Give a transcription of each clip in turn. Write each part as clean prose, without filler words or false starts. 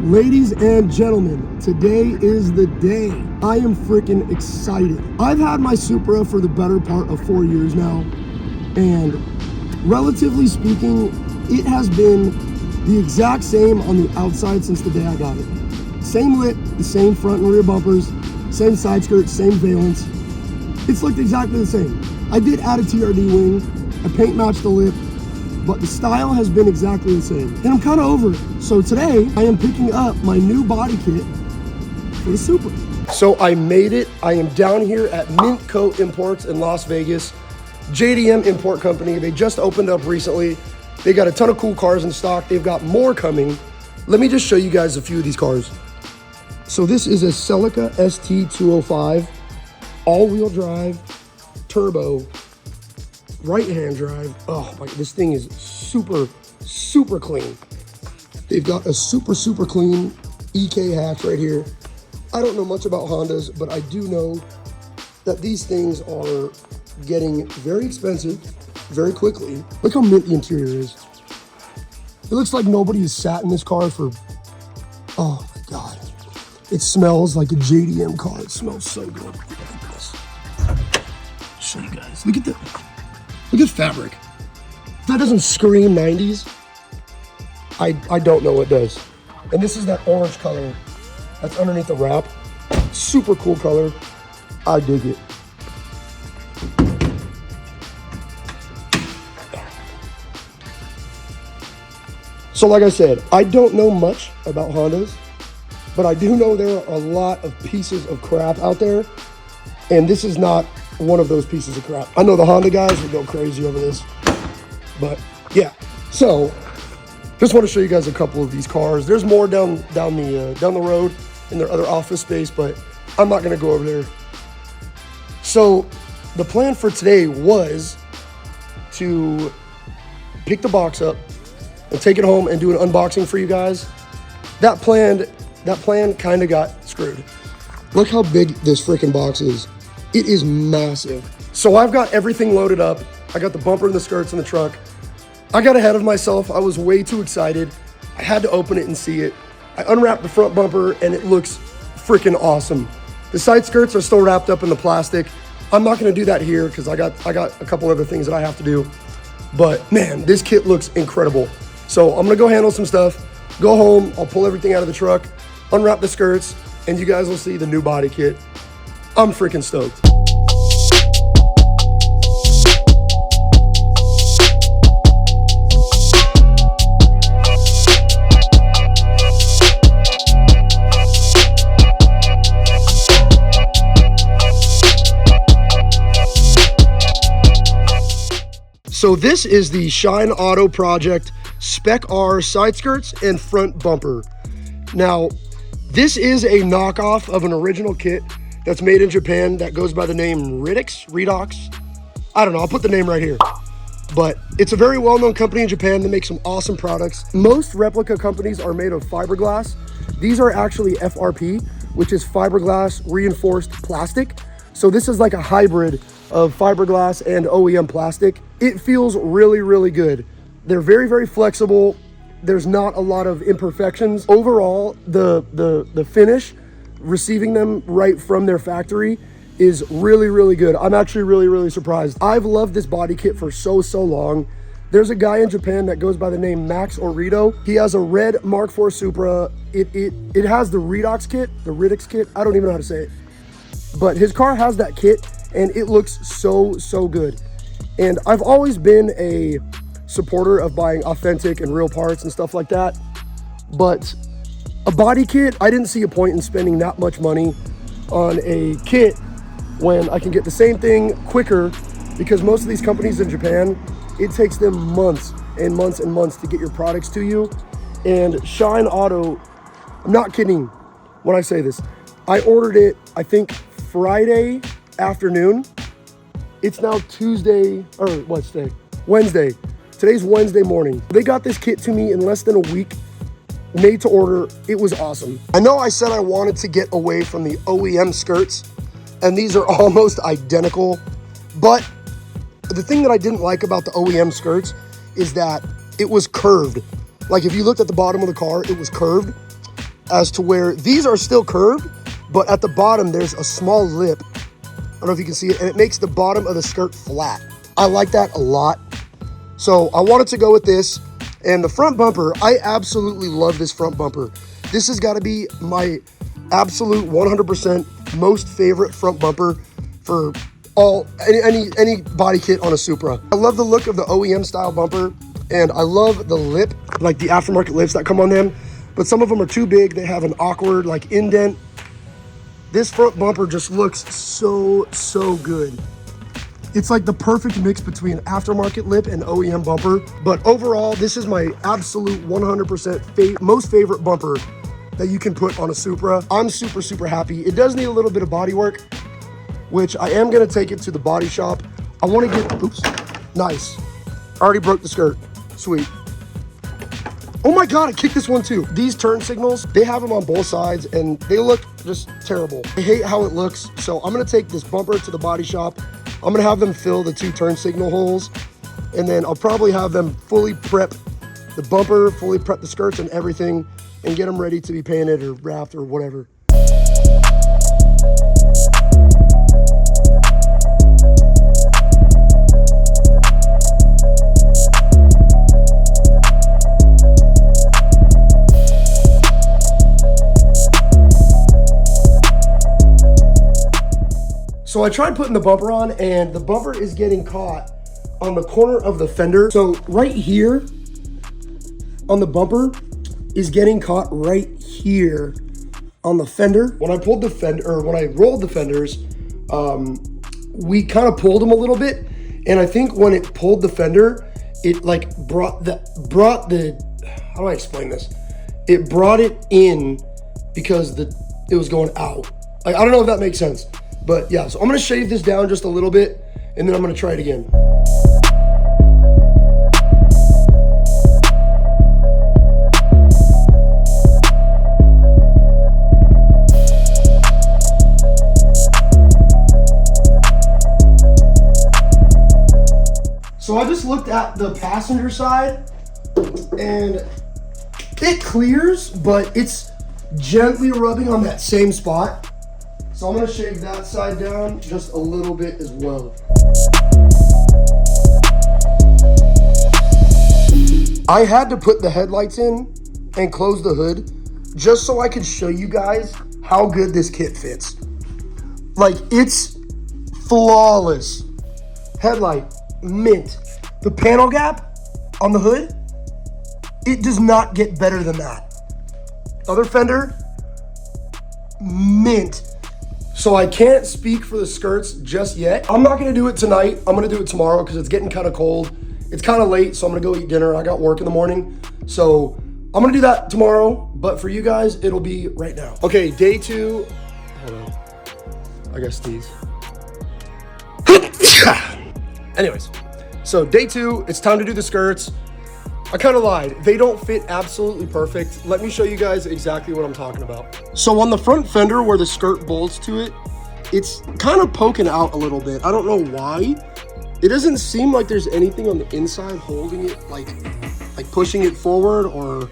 Ladies and gentlemen, today is the day. I am freaking excited. I've had my Supra for the better part of 4 years now, and relatively speaking, it has been the exact same on the outside since the day I got it. Same lit, the same front and rear bumpers, same side skirts, same valence. It's looked exactly the same. I did add a TRD wing, I paint matched the lip, but the style has been exactly the same. And I'm kind of over it. So today, I am picking up my new body kit for the Supra. So I made it. I am down here at Mint Coat Imports in Las Vegas. JDM Import Company. They just opened up recently. They got a ton of cool cars in stock. They've got more coming. Let me just show you guys a few of these cars. So this is a Celica ST205, all-wheel drive, turbo, right-hand drive. Oh my, this thing is super clean. They've got a super clean EK hatch right here. I don't know much about Hondas, but I do know that these things are getting very expensive very quickly. Look how mint the interior is. It looks like nobody has sat in this car for, oh my God. It smells like a JDM car. It smells so good. Look at this. Show you guys. Look at fabric. If that doesn't scream 90s, I don't know what does. And this is that orange color that's underneath the wrap. Super cool color. I dig it. So like I said, I don't know much about Hondas, but I do know there are a lot of pieces of crap out there, and this is not one of those pieces of crap. I know the Honda guys would go crazy over this, but yeah. So just want to show you guys a couple of these cars. There's more down the road in their other office space, but I'm not going to go over there. So the plan for today was to pick the box up and take it home and do an unboxing for you guys. That plan kind of got screwed. Look how big this freaking box is. It is massive. So I've got everything loaded up. I got the bumper and the skirts in the truck. I got ahead of myself. I was way too excited. I had to open it and see it. I unwrapped the front bumper and it looks freaking awesome. The side skirts are still wrapped up in the plastic. I'm not gonna do that here because I got a couple other things that I have to do. But man, this kit looks incredible. So I'm gonna go handle some stuff, go home, I'll pull everything out of the truck, unwrap the skirts, and you guys will see the new body kit. I'm freaking stoked. So this is the Shine Auto Project Spec R side skirts and front bumper. Now, this is a knockoff of an original kit that's made in Japan that goes by the name Redox. I don't know, I'll put the name right here. But it's a very well-known company in Japan that makes some awesome products. Most replica companies are made of fiberglass. These are actually FRP, which is fiberglass reinforced plastic. So this is like a hybrid of fiberglass and OEM plastic. It feels really good. They're very flexible. There's not a lot of imperfections. Overall, the finish, receiving them right from their factory, is really good. I'm actually really surprised. I've loved this body kit for so long. There's a guy in Japan that goes by the name Max Orito. He has a red Mark IV Supra. It has the Redox kit, the Ridix kit. I don't even know how to say it. But his car has that kit and it looks so good. And I've always been a supporter of buying authentic and real parts and stuff like that. But a body kit, I didn't see a point in spending that much money on a kit when I can get the same thing quicker, because most of these companies in Japan, it takes them months and months to get your products to you. And Shine Auto, I'm not kidding when I say this. I ordered it, I think, Friday afternoon. It's now Tuesday, or what's today? Wednesday. Today's Wednesday morning. They got this kit to me in less than a week, made to order. It was awesome. I know I said I wanted to get away from the OEM skirts, and these are almost identical, but the thing that I didn't like about the OEM skirts is that it was curved. Like if you looked at the bottom of the car, it was curved. as to where these are still curved, but at the bottom, there's a small lip. I don't know if you can see it, and it makes the bottom of the skirt flat. I like that a lot. So I wanted to go with this. And the front bumper, I absolutely love this front bumper. This has got to be my absolute 100% most favorite front bumper for any body kit on a Supra. I love the look of the OEM style bumper, and I love the lip, like the aftermarket lips that come on them, but some of them are too big. They have an awkward like indent. This front bumper just looks so good. It's like the perfect mix between aftermarket lip and OEM bumper. But overall, this is my absolute 100% most favorite bumper that you can put on a Supra. I'm super happy. It does need a little bit of body work, which I am gonna take it to the body shop. I wanna get, oops, nice. Already broke the skirt, sweet. Oh my God, I kicked this one too. These turn signals, they have them on both sides and they look just terrible. I hate how it looks, so I'm gonna take this bumper to the body shop. I'm gonna have them fill the 2 turn signal holes, and then I'll probably have them fully prep the bumper, fully prep the skirts and everything, and get them ready to be painted or wrapped or whatever. So I tried putting the bumper on, and the bumper is getting caught on the corner of the fender. So right here on the bumper is getting caught right here on the fender. When I pulled the fender, or when I rolled the fenders, we kind of pulled them a little bit. And I think when it pulled the fender, it like brought the, how do I explain this? It brought it in because it was going out. Like, I don't know if that makes sense. But yeah, so I'm gonna shave this down just a little bit, and then I'm gonna try it again. So I just looked at the passenger side, and it clears, but it's gently rubbing on that same spot. So I'm gonna shave that side down just a little bit as well. I had to put the headlights in and close the hood just so I could show you guys how good this kit fits. Like, it's flawless. Headlight, mint. The panel gap on the hood, it does not get better than that. Other fender, mint. So I can't speak for the skirts just yet. I'm not gonna do it tonight. I'm gonna do it tomorrow because it's getting kind of cold. It's kind of late, so I'm gonna go eat dinner. I got work in the morning. So I'm gonna do that tomorrow, but for you guys, it'll be right now. Okay, day 2. Hold on. I gotta sneeze. Anyways, so day 2, it's time to do the skirts. I kind of lied. They don't fit absolutely perfect. Let me show you guys exactly what I'm talking about. So on the front fender where the skirt bolts to it, it's kind of poking out a little bit. I don't know why. It doesn't seem like there's anything on the inside holding it, like pushing it forward or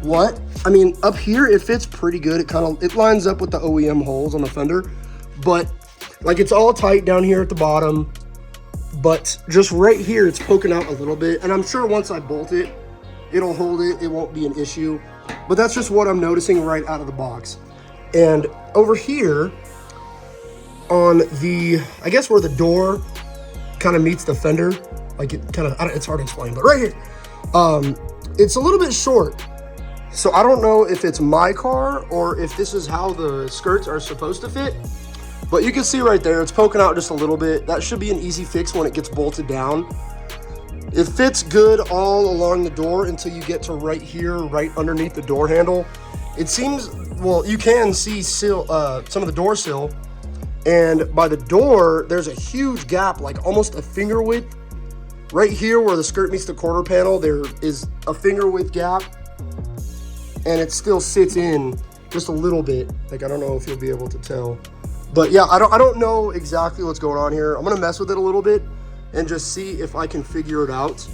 what. I mean, up here, it fits pretty good. It lines up with the OEM holes on the fender, but like it's all tight down here at the bottom. But just right here, it's poking out a little bit. And I'm sure once I bolt it, it'll hold it. It won't be an issue. But that's just what I'm noticing right out of the box. And over here on the, I guess where the door kind of meets the fender, like it kind of, it's hard to explain, but right here, it's a little bit short. So I don't know if it's my car or if this is how the skirts are supposed to fit. But you can see right there, it's poking out just a little bit. That should be an easy fix when it gets bolted down. It fits good all along the door until you get to right here, right underneath the door handle. It seems, well, you can see some of the door sill. And by the door, there's a huge gap, like almost a finger width. Right here where the skirt meets the quarter panel, there is a finger width gap. And it still sits in just a little bit. Like, I don't know if you'll be able to tell. But yeah, I don't know exactly what's going on here. I'm gonna mess with it a little bit and just see if I can figure it out.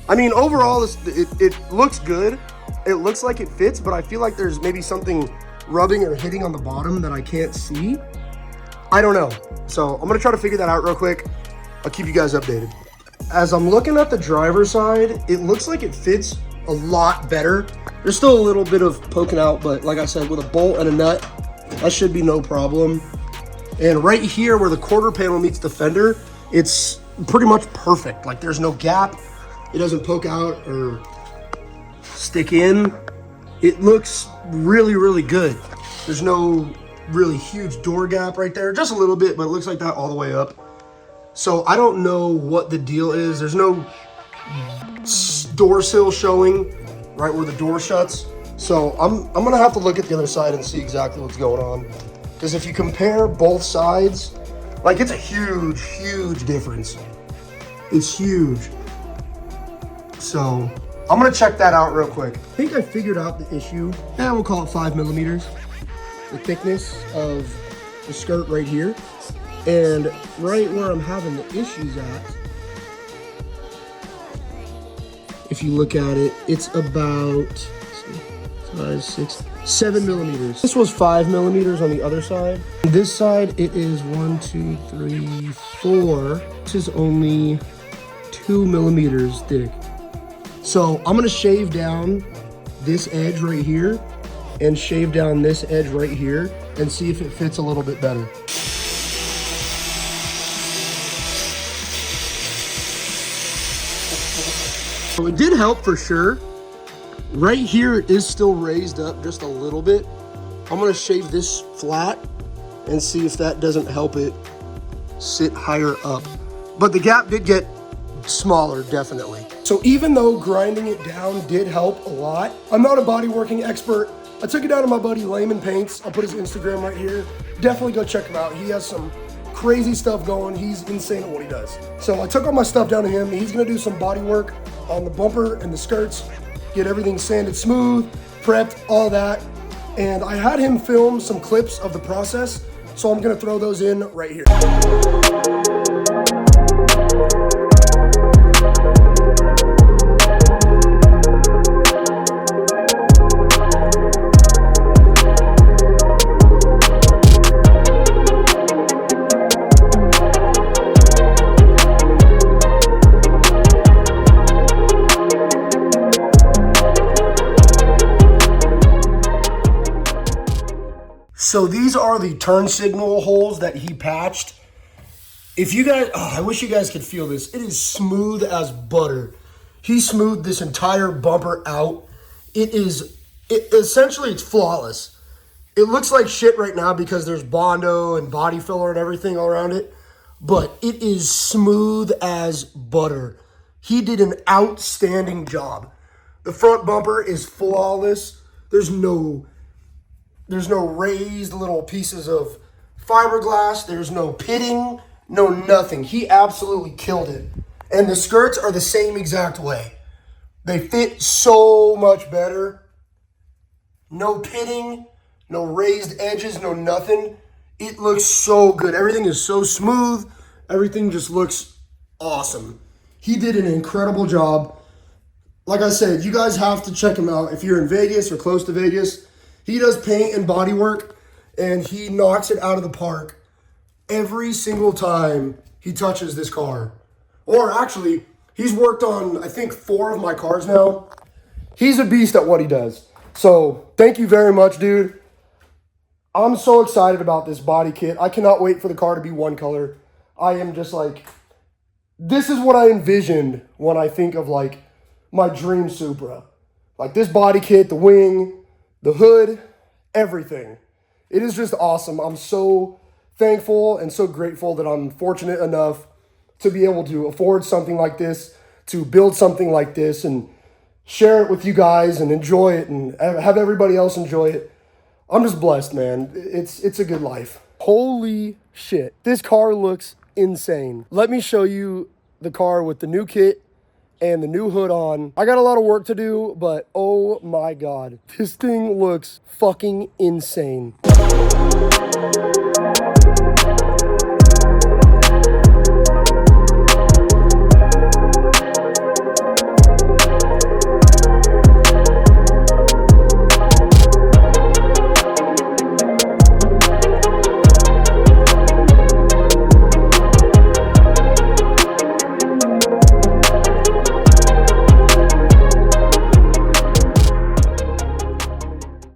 I mean, overall, it looks good, It looks like it fits, but I feel like there's maybe something rubbing or hitting on the bottom that I can't see. I don't know. So I'm gonna try to figure that out real quick. I'll keep you guys updated. As I'm looking at the driver's side, it looks like it fits a lot better. There's still a little bit of poking out, but like I said, with a bolt and a nut, that should be no problem. And right here where the quarter panel meets the fender, it's pretty much perfect. Like there's no gap. It doesn't poke out or stick in. It looks really, really good. There's no really huge door gap right there, just a little bit, but it looks like that all the way up. So I don't know what the deal is. There's no door sill showing right where the door shuts. So I'm gonna have to look at the other side and see exactly what's going on. Because if you compare both sides, like it's a huge, huge difference. It's huge. So I'm gonna check that out real quick. I think I figured out the issue. Yeah, we'll call it 5 millimeters. The thickness of the skirt right here. And right where I'm having the issues at, if you look at it, it's about 7 millimeters. This was 5 millimeters on the other side. On this side, it is 1, 2, 3, 4. This is only 2 millimeters thick. So I'm gonna shave down this edge right here and shave down this edge right here and see if it fits a little bit better. So it did help for sure. Right here it is still raised up just a little bit. I'm gonna shave this flat and see if that doesn't help it sit higher up. But the gap did get smaller, definitely. So even though grinding it down did help a lot, I'm not a bodyworking expert. I took it down to my buddy Layman Paints. I'll put his Instagram right here. Definitely go check him out. He has some crazy stuff going. He's insane at what he does. So I took all my stuff down to him. He's gonna do some body work on the bumper and the skirts, get everything sanded smooth, prepped, all that. And I had him film some clips of the process, so I'm gonna throw those in right here. So these are the turn signal holes that he patched. If you guys, I wish you guys could feel this. It is smooth as butter. He smoothed this entire bumper out. Essentially it's flawless. It looks like shit right now because there's Bondo and body filler and everything all around it, but it is smooth as butter. He did an outstanding job. The front bumper is flawless. There's no raised little pieces of fiberglass. There's no pitting, no nothing. He absolutely killed it. And the skirts are the same exact way. They fit so much better. No pitting, no raised edges, no nothing. It looks so good. Everything is so smooth. Everything just looks awesome. He did an incredible job. Like I said, you guys have to check him out if you're in Vegas or close to Vegas. He does paint and body work, and he knocks it out of the park every single time he touches this car. Or actually, he's worked on, I think, 4 of my cars now. He's a beast at what he does. So thank you very much, dude. I'm so excited about this body kit. I cannot wait for the car to be one color. I am just like, this is what I envisioned when I think of like my dream Supra. Like this body kit, the wing, the hood, everything. It is just awesome. I'm so thankful and so grateful that I'm fortunate enough to be able to afford something like this, to build something like this and share it with you guys and enjoy it and have everybody else enjoy it. I'm just blessed, man. It's a good life. Holy shit. This car looks insane. Let me show you the car with the new kit and the new hood on. I got a lot of work to do, but oh my God, this thing looks fucking insane.